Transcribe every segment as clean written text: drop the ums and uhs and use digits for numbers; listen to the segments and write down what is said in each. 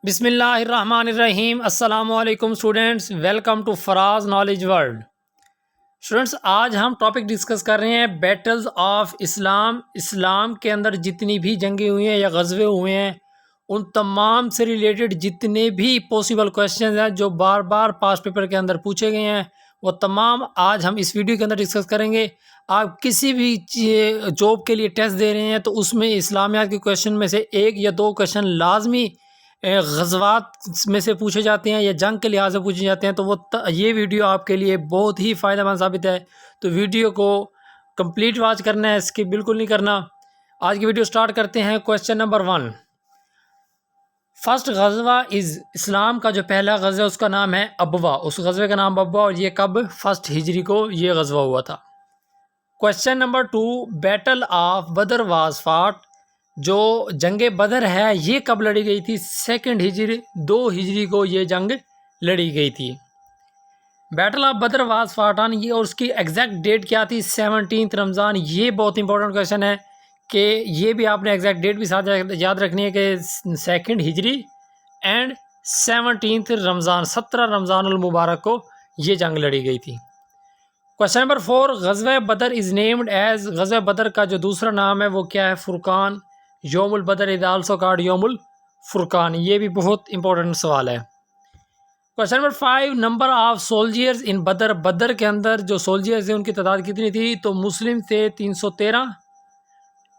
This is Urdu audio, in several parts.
بسم اللہ الرحمن الرحیم۔ السلام علیکم students, welcome to Faraz knowledge world. Students, آج ہم ٹاپک ڈسکس کر رہے ہیں بیٹلز آف اسلام۔ اسلام کے اندر جتنی بھی جنگیں ہوئی ہیں یا غزوے ہوئے ہیں، ان تمام سے ریلیٹڈ جتنے بھی پاسبل کویشچنز ہیں جو بار بار پاسٹ پیپر کے اندر پوچھے گئے ہیں، وہ تمام آج ہم اس ویڈیو کے اندر ڈسکس کریں گے۔ آپ کسی بھی جاب کے لیے ٹیسٹ دے رہے ہیں تو اس میں اسلامیات کے کویشچن میں سے ایک یا دو کویشچن لازمی غزوات میں سے پوچھے جاتے ہیں یا جنگ کے لحاظ سے پوچھے جاتے ہیں، تو یہ ویڈیو آپ کے لیے بہت ہی فائدہ مند ثابت ہے۔ تو ویڈیو کو کمپلیٹ واچ کرنا ہے، اسکپ بالکل نہیں کرنا۔ آج کی ویڈیو سٹارٹ کرتے ہیں۔ کویشچن نمبر 1، فرسٹ غزوہ اسلام کا جو پہلا غزوہ اس کا نام ہے ابوا۔ اس غزوے کا نام ابوا، اور یہ کب؟ 1 ہجری کو یہ غزوہ ہوا تھا۔ Question number 2، battle of Badr was fought. جو جنگ بدر ہے یہ کب لڑی گئی تھی؟ 2 ہجری 2 ہجری کو یہ جنگ لڑی گئی تھی۔ Battle of Badr was fought on, یہ اور اس کی ایگزیکٹ ڈیٹ کیا تھی؟ 17 رمضان۔ یہ بہت امپورٹنٹ کویشچن ہے کہ یہ بھی آپ نے ایگزیکٹ ڈیٹ بھی ساتھ یاد رکھنی ہے کہ 2 ہجری اینڈ 17 رمضان، 17 رمضان المبارک کو یہ جنگ لڑی گئی تھی۔ کویشچن نمبر 4، غزوہ بدر از نیمڈ ایز۔ غزوہ بدر کا جو دوسرا نام ہے وہ کیا ہے؟ فرقان۔ یوم البدر از آلسو کارڈ یوم الفرقان۔ یہ بھی بہت امپورٹنٹ سوال ہے۔ Question number 5، number of soldiers in Badr. Badr کے اندر جو سولجرز ہیں ان کی تعداد کتنی تھی؟ تو مسلم تھے 313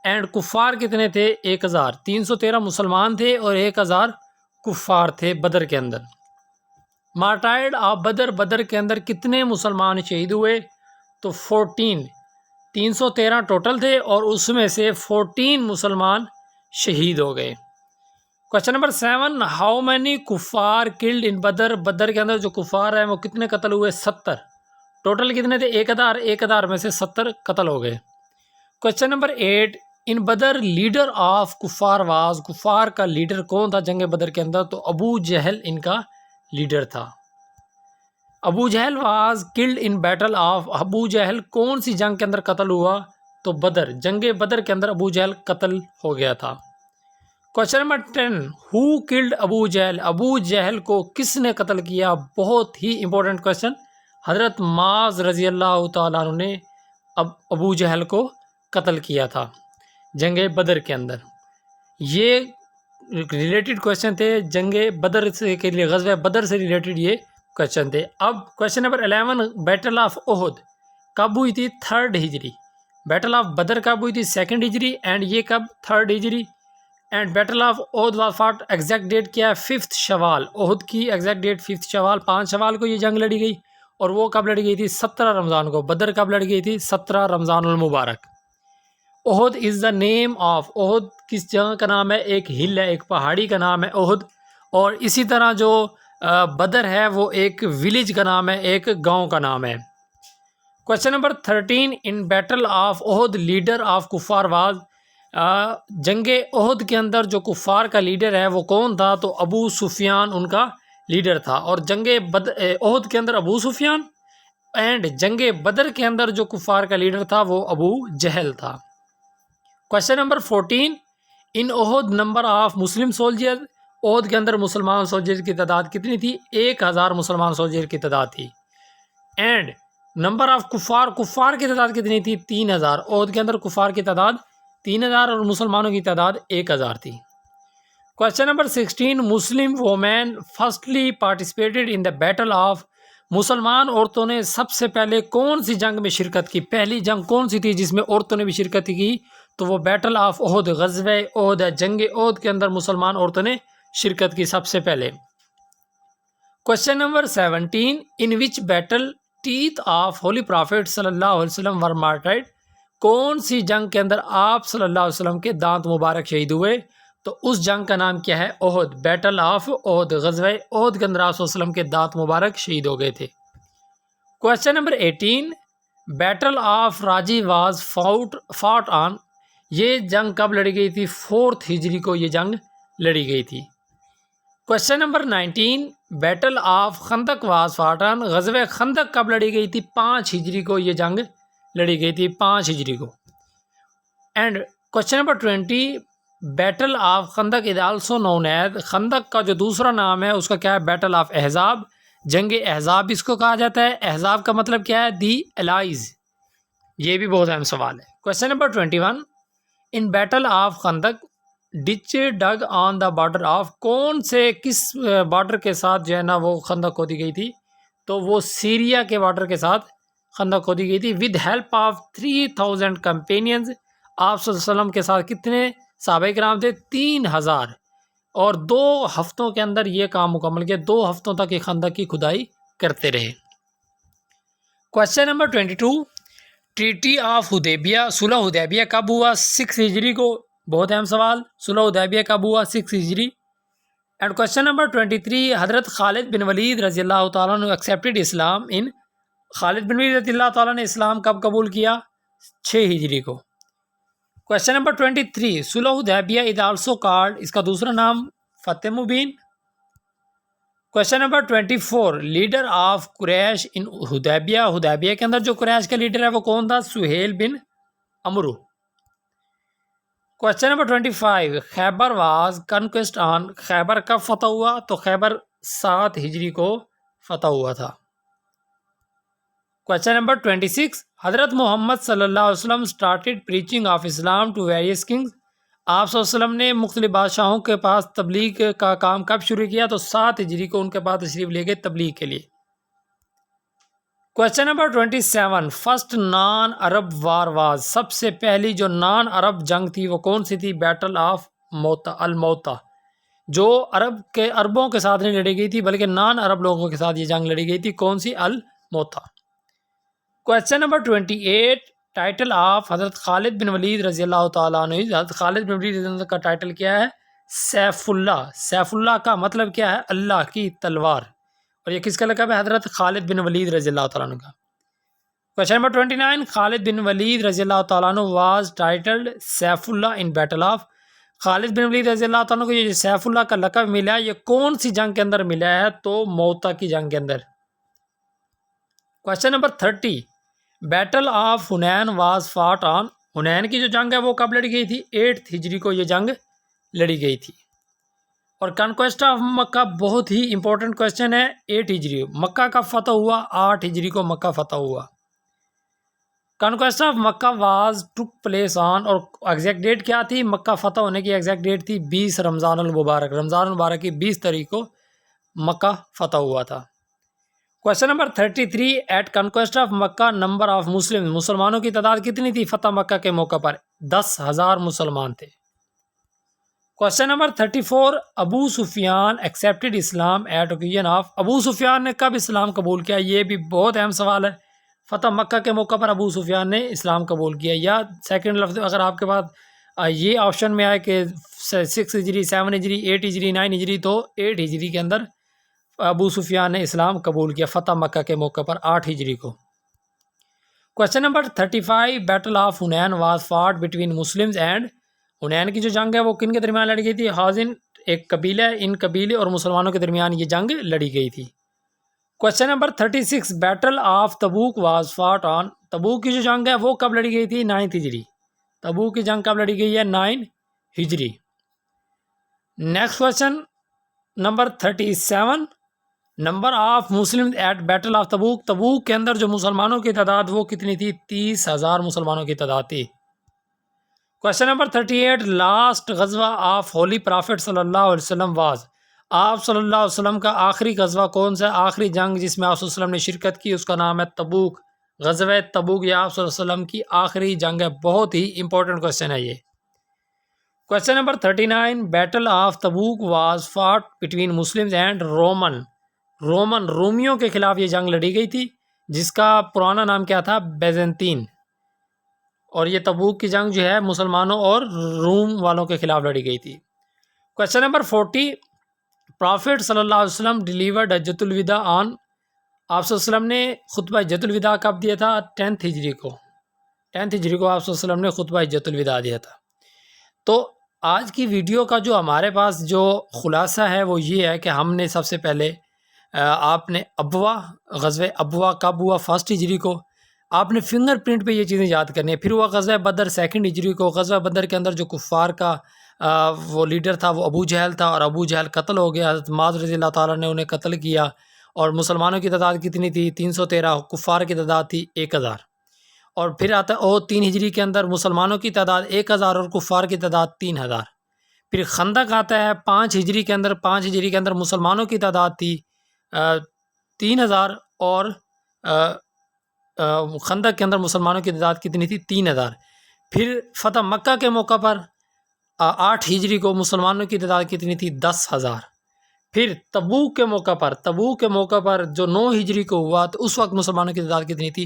اینڈ کفار کتنے تھے؟ 1000۔ 313 مسلمان تھے اور 1000 کفار تھے بدر کے اندر۔ مارٹائرڈ آف بدر، بدر کے اندر کتنے مسلمان شہید ہوئے؟ تو 14۔ 313 ٹوٹل تھے اور اس میں سے 14 مسلمان شہید ہو گئے۔ کویشچن نمبر 7، ہاؤ مینی کفار کلڈ ان بدر۔ بدر کے اندر جو کفار ہیں وہ کتنے قتل ہوئے؟ 70۔ ٹوٹل کتنے تھے؟ 1000 میں سے 70 قتل ہو گئے۔ Question number 8، in Badr leader of کفار واز۔ کفار کا لیڈر کون تھا جنگ بدر کے اندر؟ تو ابو جہل ان کا لیڈر تھا۔ Abu Jahl was killed in battle of. Abu Jahl کون سی جنگ کے اندر قتل ہوا؟ تو بدر، جنگ بدر کے اندر ابو جہل قتل ہو گیا تھا۔ کویشچن نمبر 10، ہو کلڈ ابو جہل۔ ابو جہل کو کس نے قتل کیا؟ بہت ہی امپورٹنٹ کویشچن۔ حضرت معاذ رضی اللہ تعالیٰ عنہ نے ابو جہل کو قتل کیا تھا جنگ بدر کے اندر۔ یہ ریلیٹڈ کویشچن تھے جنگ بدر سے کے لیے، غزوہ بدر سے ریلیٹڈ یہ کویشچن تھے۔ اب کویشچن نمبر 11، بیٹل آف احد کب ہوئی تھی؟ 3 ہجری۔ بیٹل آف بدر کب ہوئی تھی؟ 2 ہجری اینڈ یہ کب؟ 3 ہجری۔ And battle of Uhud was fought, exact date کیا ہے؟ 5 شوال۔ احد کی ایگزیکٹ ڈیٹ 5 شوال، 5 شوال کو یہ جنگ لڑی گئی، اور وہ کب لڑی گئی تھی؟ 17 رمضان کو۔ بدر کب لڑی گئی تھی؟ 17 رمضان المبارک۔ احد از دا نیم آف۔ احد کس جگہ کا نام ہے؟ ایک ہل ہے، ایک پہاڑی کا نام ہے احد۔ اور اسی طرح جو بدر ہے وہ ایک ولیج کا نام ہے، ایک گاؤں کا نام ہے۔ Question number 13، in battle of Uhud leader of کفار واز۔ جنگ احد کے اندر جو کفار کا لیڈر ہے وہ کون تھا؟ تو ابو سفیان ان کا لیڈر تھا۔ اور جنگ احد کے اندر ابو سفیان، اینڈ جنگ بدر کے اندر جو کفار کا لیڈر تھا وہ ابو جہل تھا۔ Question number 14، in Uhud number of Muslim soldier. Uhud کے اندر مسلمان سولجر کی تعداد کتنی تھی؟ 1000 مسلمان سولجر کی تعداد تھی۔ اینڈ نمبر آف کفار، کفار کی تعداد کتنی تھی؟ 3000۔ احد کے اندر کفار کی تعداد 3000 اور مسلمانوں کی تعداد 1000 تھی۔ Question number 16، Muslim women firstly participated in the battle of. مسلمان عورتوں نے سب سے پہلے کون سی جنگ میں شرکت کی؟ پہلی جنگ کون سی تھی جس میں عورتوں نے بھی شرکت کی؟ تو وہ بیٹل آف احد، غزوہ احد ہے۔ جنگ احد کے اندر مسلمان عورتوں نے شرکت کی سب سے پہلے۔ Question number 17، in which battle teeth of holy profit صلی اللہ علیہ وسلم ور مارٹائرڈ۔ کون سی جنگ کے اندر آپ صلی اللہ علیہ وسلم کے دانت مبارک شہید ہوئے؟ تو اس جنگ کا نام کیا ہے؟ احد، بیٹل آف احد۔ غزوہ احد کے اندر آپ صلی اللہ علیہ وسلم کے دانت مبارک شہید ہو گئے تھے۔ Question number 18، battle of Raji was fought on. یہ جنگ کب لڑی گئی تھی؟ 4 ہجری کو یہ جنگ لڑی گئی تھی۔ کویشچن نمبر 19، بیٹل آف خندق واز فاٹ آن۔ غزوہ خندق کب لڑی گئی تھی؟ 5 ہجری کو یہ جنگ لڑی گئی تھی، 5 ہجری کو۔ And question number 20، battle of خندق از آلسو نون ایز، خندق کا جو دوسرا نام ہے اس کا کیا ہے؟ بیٹل آف احزاب، جنگ احزاب اس کو کہا جاتا ہے۔ احزاب کا مطلب کیا ہے؟ The allies. یہ بھی بہت اہم سوال ہے۔ Question number 21، in battle of Khandaq ditch dug on the border of, کون سے کس بارڈر کے ساتھ جو ہے نا وہ خندق کھودی گئی تھی؟ تو وہ سیریا کے بارڈر کے ساتھ خندق کھودی گئی تھی، ود ہیلپ آف 3000 کمپینینز۔ آپ صلی اللہ علیہ وسلم کے ساتھ کتنے صحابہ کرام تھے؟ 3000، اور 2 ہفتوں کے اندر یہ کام مکمل کیا، 2 ہفتوں تک یہ خندق کی کھدائی کرتے رہے۔ کویشچن نمبر 22، ٹریٹی آف حدیبیہ، صلح حدیبیہ کب ہوا؟ 6 ہجری کو۔ بہت اہم سوال، صلح حدیبیہ کب ہوا؟ 6 ہجری۔ اینڈ کویشچن نمبر 23، حضرت خالد بن ولید رضی اللہ تعالیٰ عنہ ایکسیپٹڈ اسلام ان، خالد بن ولید رضی اللہ تعالیٰ نے اسلام کب قبول کیا؟ 6 ہجری کو۔ کویشچن نمبر 23، صلح حدیبیہ از آلسو کالڈ، اس کا دوسرا نام فتح مبین۔ کویشچن نمبر 24، لیڈر آف قریش ان حدیبیہ، حدیبیہ کے اندر جو قریش کا لیڈر ہے وہ کون تھا؟ Suhail bin Amr. Question number 25، Khaybar was conquest on, Khaybar کب فتح ہوا؟ تو خیبر 7 ہجری کو فتح ہوا تھا۔ کویشچن نمبر 26، حضرت محمد صلی اللہ علیہ وسلم started preaching of Islam to various kings, آپ صلی اللہ علیہ وسلم نے مختلف بادشاہوں کے پاس تبلیغ کا کام کب شروع کیا؟ تو 7 ہجری کو ان کے پاس تشریف لے گئے تبلیغ کے لیے۔ Question number 27، first non Arab war was, سب سے پہلی جو نان عرب جنگ تھی وہ کون سی تھی؟ بیٹل آف موتا، الموتا، جو عربوں کے ساتھ نہیں لڑی گئی تھی بلکہ نان عرب لوگوں کے ساتھ یہ جنگ لڑی گئی تھی، کون سی؟ الموتا۔ کویشچن نمبر 28، ٹائٹل آف حضرت خالد بن ولید رضی اللہ تعالیٰ عنہ، حضرت خالد بن ولید رضی اللہ عنہ کا ٹائٹل کیا ہے؟ سیف اللہ۔ سیف اللہ کا مطلب کیا ہے؟ اللہ کی تلوار، اور یہ کس کا لقب ہے؟ حضرت خالد بن ولید رضی اللہ تعالیٰ عنہ کا۔ کویشچن نمبر 29، خالد بن ولید رضی اللہ تعالیٰ عنہ was titled Saif Allah in battle of, Khalid bin Walid رضی اللہ تعالیٰ عنہ کو یہ سیف اللہ کا لقب ملا ہے یہ کون سی جنگ کے اندر ملا ہے؟ تو موتا کی جنگ کے اندر۔ Question number 30، battle of Hunain was fought on, Hunain کی جو جنگ ہے وہ کب لڑی گئی تھی؟ 8 ہجری کو یہ جنگ لڑی گئی تھی۔ اور کنکویسٹ آف مکہ بہت ہی امپورٹنٹ کویشچن ہے، 8 ہجری مکہ کب فتح ہوا؟ 8 ہجری کو مکہ فتح ہوا۔ Conquest of Mecca was took place on, اور ایگزیکٹ ڈیٹ کیا تھی؟ مکہ فتح ہونے کی ایگزیکٹ ڈیٹ تھی 20 رمضان المبارک، رمضان المبارک کی 20 تاریخ کو مکہ فتح ہوا تھا۔ Question number 33، at conquest of Mecca number of Muslim, مسلمانوں کی تعداد کتنی تھی فتح مکہ کے موقع پر؟ 10,000 مسلمان تھے۔ Question number 34، Abu Sufyan accepted Islam at occasion of, Abu Sufyan نے کب اسلام قبول کیا؟ یہ بھی بہت اہم سوال ہے۔ فتح مکہ کے موقع پر ابو سفیان نے اسلام قبول کیا، یا سیکنڈ لفظ اگر آپ کے پاس یہ آپشن میں آئے کہ 6 ہجری، 7 ہجری، 8 ہجری، 9 ہجری، تو 8 ہجری کے اندر ابو سفیان نے اسلام قبول کیا فتح مکہ کے موقع پر 8 ہجری کو۔ Question number 35، battle of Hunain was fought between Muslims and, Hunain کی جو جنگ ہے وہ کن کے درمیان لڑی گئی تھی؟ حازن ایک قبیلہ ہے، ان قبیلے اور مسلمانوں کے درمیان یہ جنگ لڑی گئی تھی۔ Question number 36، battle of Tabuk was fought on, Tabuk کی جو جنگ ہے وہ کب لڑی گئی تھی؟ 9 ہجری، تبوک کی جنگ کب لڑی گئی ہے؟ 9 ہجری۔ Next question number 37، number of Muslim at battle of Tabuk, Tabuk کے اندر جو مسلمانوں کی تعداد وہ کتنی تھی؟ 30,000 مسلمانوں کی تعداد تھی۔ کویشچن نمبر 38، لاسٹ غزوہ آف ہولی پرافٹ صلی اللہ علیہ وسلم واز، آپ صلی اللہ علیہ وسلم کا آخری غزوہ کون سا؟ آخری جنگ جس میں آپ صلی اللہ علیہ وسلم نے شرکت کی اس کا نام ہے تبوک، غزوہ تبوک یہ آپ صلی اللہ علیہ وسلم کی آخری جنگ ہے، بہت ہی امپورٹنٹ کویشچن ہے یہ۔ Question number 39، battle of Tabuk was fought between Muslims and رومیوں کے خلاف یہ جنگ لڑی گئی تھی جس کا پرانا نام کیا تھا؟ بیزنطین، اور یہ تبوک کی جنگ جو ہے مسلمانوں اور روم والوں کے خلاف لڑی گئی تھی۔ کویشچن نمبر 40، پرافٹ صلی اللہ علیہ وسلم ڈیلیورڈ حجۃ الوداع آن، آپ صلی اللہ علیہ وسلم نے خطبہ حجۃ الوداع کب دیا تھا؟ 10 ہجری کو، 10 ہجری کو آپ صلی اللہ علیہ وسلم نے خطبہ حجۃ الوداع دیا تھا۔ تو آج کی ویڈیو کا جو ہمارے پاس جو خلاصہ ہے وہ یہ ہے کہ ہم نے سب سے پہلے آپ نے غزوہ ابوا کب ہوا؟ 1 ہجری کو، آپ نے فنگر پرنٹ پہ یہ چیزیں یاد کرنی ہے۔ پھر ہوا غزوہ بدر 2 ہجری کو، غزوہ بدر کے اندر جو کفار کا وہ لیڈر تھا وہ ابو جہل تھا، اور ابو جہل قتل ہو گیا، حضرت معاذ رضی اللہ تعالیٰ نے انہیں قتل کیا، اور مسلمانوں کی تعداد کتنی تھی؟ 313، کفار کی تعداد تھی 1000۔ اور پھر آتا ہے اور 3 ہجری کے اندر مسلمانوں کی تعداد 1000 اور کفار کی تعداد 3000۔ پھر خندق آتا ہے 5 ہجری کے اندر، 5 ہجری کے اندر مسلمانوں کی تعداد تھی 3000، اور خندق کے اندر مسلمانوں کی تعداد کتنی تھی؟ 3000۔ پھر فتح مکہ کے موقع پر 8 ہجری کو مسلمانوں کی تعداد کتنی تھی؟ 10,000۔ پھر تبوک کے موقع پر جو 9 ہجری کو ہوا تو اس وقت مسلمانوں کی تعداد کتنی تھی؟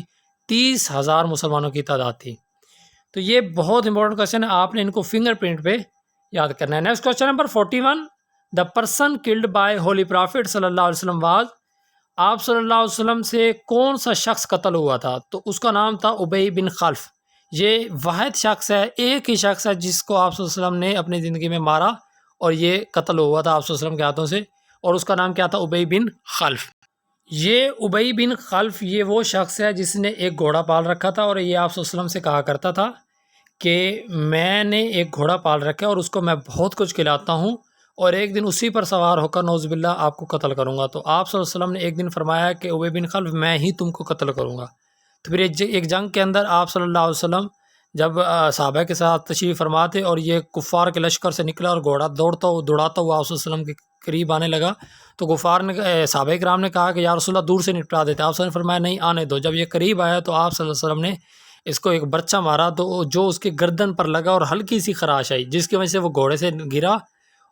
30,000 مسلمانوں کی تعداد تھی۔ تو یہ بہت امپورٹنٹ کوشچن ہے، آپ نے ان کو فنگر پرنٹ پہ یاد کرنا ہے۔ Next question number 41، the person killed by Holi profit صلی اللہ علیہ وسلم واز، آپ صلی اللہ علیہ وسلم سے کون سا شخص قتل ہوا تھا؟ تو اس کا نام تھا ابی بن خلف۔ یہ واحد شخص ہے، ایک ہی شخص ہے جس کو آپ صلی اللہ علیہ وسلم نے اپنی زندگی میں مارا، اور یہ قتل ہوا تھا آپ صلی اللہ علیہ وسلم کے ہاتھوں سے، اور اس کا نام کیا تھا؟ ابی بن خلف۔ یہ ابی بن خلف یہ وہ شخص ہے جس نے ایک گھوڑا پال رکھا تھا، اور یہ آپ صلی اللہ علیہ وسلم سے کہا کرتا تھا کہ میں نے ایک گھوڑا پال رکھا ہے اور اس کو میں بہت کچھ کھلاتا ہوں، اور ایک دن اسی پر سوار ہو کر نعوذ باللہ آپ کو قتل کروں گا۔ تو آپ صلی اللہ علیہ وسلم نے ایک دن فرمایا کہ ابی بن خلف میں ہی تم کو قتل کروں گا۔ تو پھر ایک جنگ کے اندر آپ صلی اللہ علیہ وسلم جب صحابہ کے ساتھ تشریف فرما تھے، اور یہ کفار کے لشکر سے نکلا اور گھوڑا دوڑاتا ہوا آپ صلی اللہ علیہ وسلم کے قریب آنے لگا، تو کفار نے صحابہ کرام نے کہا کہ یا رسول اللہ دور سے نپٹا دیتے، آپ صلی اللہ علیہ وسلم نے فرمایا نہیں آنے دو۔ جب یہ قریب آیا تو آپ صلی اللہ علیہ وسلم نے اس کو ایک برچہ مارا، تو جو اس کے گردن پر لگا اور ہلکی سی خراش آئی، جس کی وجہ سے وہ گھوڑے سے گرا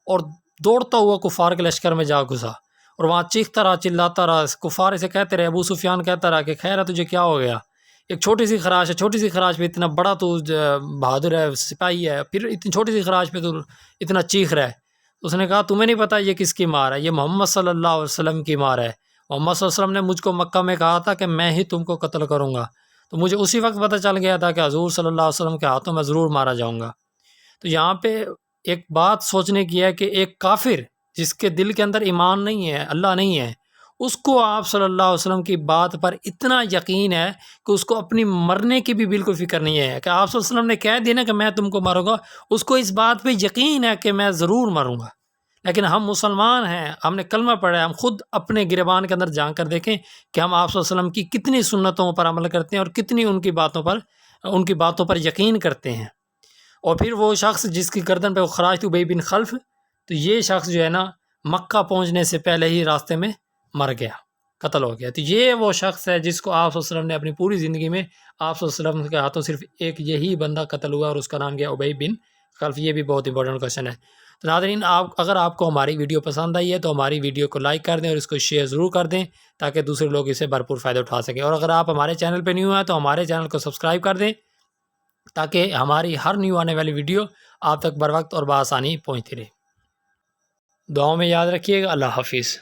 اور دوڑتا ہوا کفار کے لشکر میں جا گھسا، اور وہاں چیختا رہا، چلاتا رہا، کفار اسے کہتے رہے، ابو سفیان کہتا رہا کہ خیر ہے تجھے کیا ہو گیا، ایک چھوٹی سی خراش ہے، چھوٹی سی خراش پہ اتنا بڑا تو بہادر ہے، سپاہی ہے، پھر اتنی چھوٹی سی خراش پہ تو اتنا چیخ رہا ہے۔ اس نے کہا تمہیں نہیں پتہ یہ کس کی مار ہے؟ یہ محمد صلی اللہ علیہ وسلم کی مار ہے۔ محمد صلی اللہ علیہ وسلم نے مجھ کو مکہ میں کہا تھا کہ میں ہی تم کو قتل کروں گا، تو مجھے اسی وقت پتہ چل گیا تھا کہ حضور صلی اللہ علیہ وسلم کے ہاتھوں میں ضرور مارا جاؤں گا۔ تو یہاں پہ ایک بات سوچنے کی ہے کہ ایک کافر جس کے دل کے اندر ایمان نہیں ہے، اللہ نہیں ہے، اس کو آپ صلی اللہ علیہ وسلم کی بات پر اتنا یقین ہے کہ اس کو اپنی مرنے کی بھی بالکل فکر نہیں ہے کہ آپ صلی اللہ علیہ وسلم نے کہہ دیا نا کہ میں تم کو ماروں گا، اس کو اس بات پہ یقین ہے کہ میں ضرور مروں گا۔ لیکن ہم مسلمان ہیں، ہم نے کلمہ پڑھا ہے، ہم خود اپنے گریبان کے اندر جان کر دیکھیں کہ ہم آپ صلی اللہ علیہ وسلم کی کتنی سنتوں پر عمل کرتے ہیں اور کتنی ان کی باتوں پر یقین کرتے ہیں۔ اور پھر وہ شخص جس کی گردن پہ وہ خراش تھی ابی بن خلف، تو یہ شخص جو ہے نا مکہ پہنچنے سے پہلے ہی راستے میں مر گیا، قتل ہو گیا۔ تو یہ وہ شخص ہے جس کو آپ صلی اللہ علیہ وسلم نے اپنی پوری زندگی میں آپ صلی اللہ علیہ وسلم کے ہاتھوں صرف ایک یہی بندہ قتل ہوا، اور اس کا نام کیا؟ ابی بن خلف۔ یہ بھی بہت امپورٹنٹ کوشچن ہے۔ تو ناظرین، اگر آپ کو ہماری ویڈیو پسند آئی ہے تو ہماری ویڈیو کو لائک کر دیں اور اس کو شیئر ضرور کر دیں تاکہ دوسرے لوگ اسے بھرپور فائدہ اٹھا سکیں، اور اگر آپ ہمارے چینل پہ نیو ہیں تو ہمارے چینل کو سبسکرائب کر دیں تاکہ ہماری ہر نیو آنے والی ویڈیو آپ تک بر وقت اور بآسانی پہنچتی رہے۔ دعاؤں میں یاد رکھیے گا۔ اللہ حافظ۔